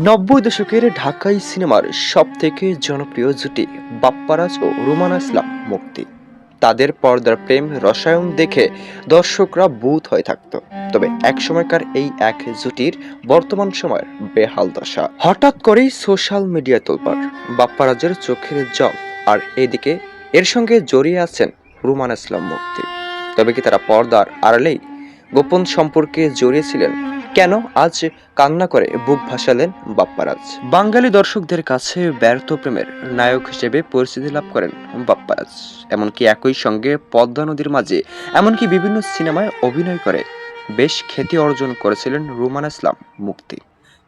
নব্বই দশকের ঢাকাই সিনেমার সবথেকে জনপ্রিয় জুটি বাপ্পারাজ ও রুমানা ইসলাম মুক্তি। তাদের পর্দার প্রেম রসায়ন দেখে দর্শকরা বুঁদ হয়ে থাকত। তবে একসময়কার এই এক জুটির বর্তমান সময়ের বেহাল দশা। হঠাৎ করেই সোশ্যাল মিডিয়া তোলপাড়, বাপ্পারাজের চোখের জল, আর এদিকে এর সঙ্গে জড়িয়ে আছেন রুমানা ইসলাম মুক্তি। তবে কি তারা পর্দার আড়ালেই গোপন সম্পর্কে জড়িয়েছিলেন? কেন আজ কান্না করে বুক ভাসালেন বাপ্পারাজ? বাঙালি দর্শকদের কাছে ব্যর্থ প্রেমের নায়ক হিসেবে পরিচিতি লাভ করেন বাপ্পারাজ। এমনকি একই সঙ্গে পদ্মা নদীর মাঝে এমনকি বিভিন্ন সিনেমায় অভিনয় করে বেশ খ্যাতি অর্জন করেছিলেন রুমানা ইসলাম মুক্তি।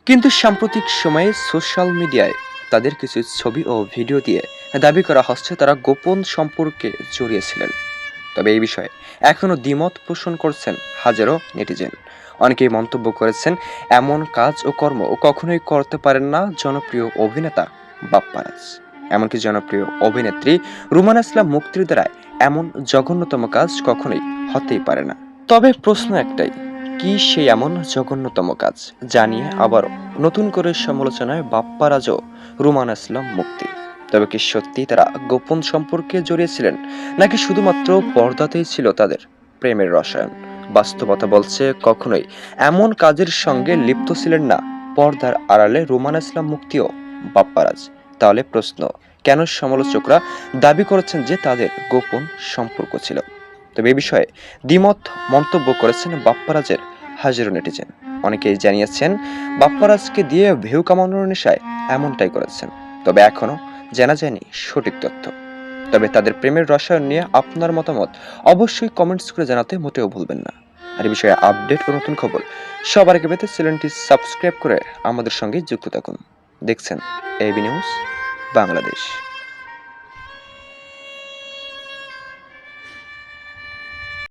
কিন্তু সাম্প্রতিক সময়ে সোশ্যাল মিডিয়ায় তাদের কিছু ছবি ও ভিডিও দিয়ে দাবি করা হচ্ছে তারা গোপন সম্পর্কে জড়িয়েছিলেন। তবে এই বিষয়ে এখনো দ্বিমত পোষণ করছেন হাজারো নেটিজেন। অনেকেই মন্তব্য করেছেন, এমন কাজ ও কর্ম কখনোই করতে পারেন না জনপ্রিয় অভিনেতা বাপ্পারাজ। এমনকি জনপ্রিয় অভিনেত্রী রুমানা ইসলাম মুক্তির দ্বারা এমন জঘন্যতম কাজ কখনোই হতেই পারে না। তবে প্রশ্ন একটাই, কি সেই এমন জঘন্যতম কাজ জানিয়ে আবার নতুন করে সমালোচনায় বাপ্পারাজ ও রুমানা ইসলাম মুক্তি? তবে কি সত্যি তারা গোপন সম্পর্কে জড়িয়েছিলেন, নাকি শুধুমাত্র পর্দাতেই ছিল তাদের প্রেমের রসায়ন? বাস্তবতা বলছে কখনোই এমন কাজের সঙ্গে লিপ্ত ছিলেন না পর্দার আড়ালে রুমানা ইসলাম মুক্তি ও বাপ্পারাজ। তাহলে প্রশ্ন, কেন সমালোচকরা দাবি করেছেন যে তাদের গোপন সম্পর্ক ছিল? তবে এই বিষয়ে দ্বিমত মন্তব্য করেছেন বাপ্পারাজের হাজারো নেটিজেন। অনেকেই জানিয়েছেন বাপ্পারাজকে দিয়ে ভিউ কামানোর নেশায় এমনটাই করেছেন। তবে এখনো জানা যায়নি সঠিক তথ্য। তবে তাদের প্রেমের রসায়ন নিয়ে আপনার মতামত অবশ্যই কমেন্টস করে জানাতে মোটেও ভুলবেন না। আর এই বিষয়ে আপডেট ও নতুন খবর সবার আগে পেতে চ্যানেলটি সাবস্ক্রাইব করে আমাদের সঙ্গে যুক্ত থাকুন। দেখছেন এবি নিউজ বাংলাদেশ।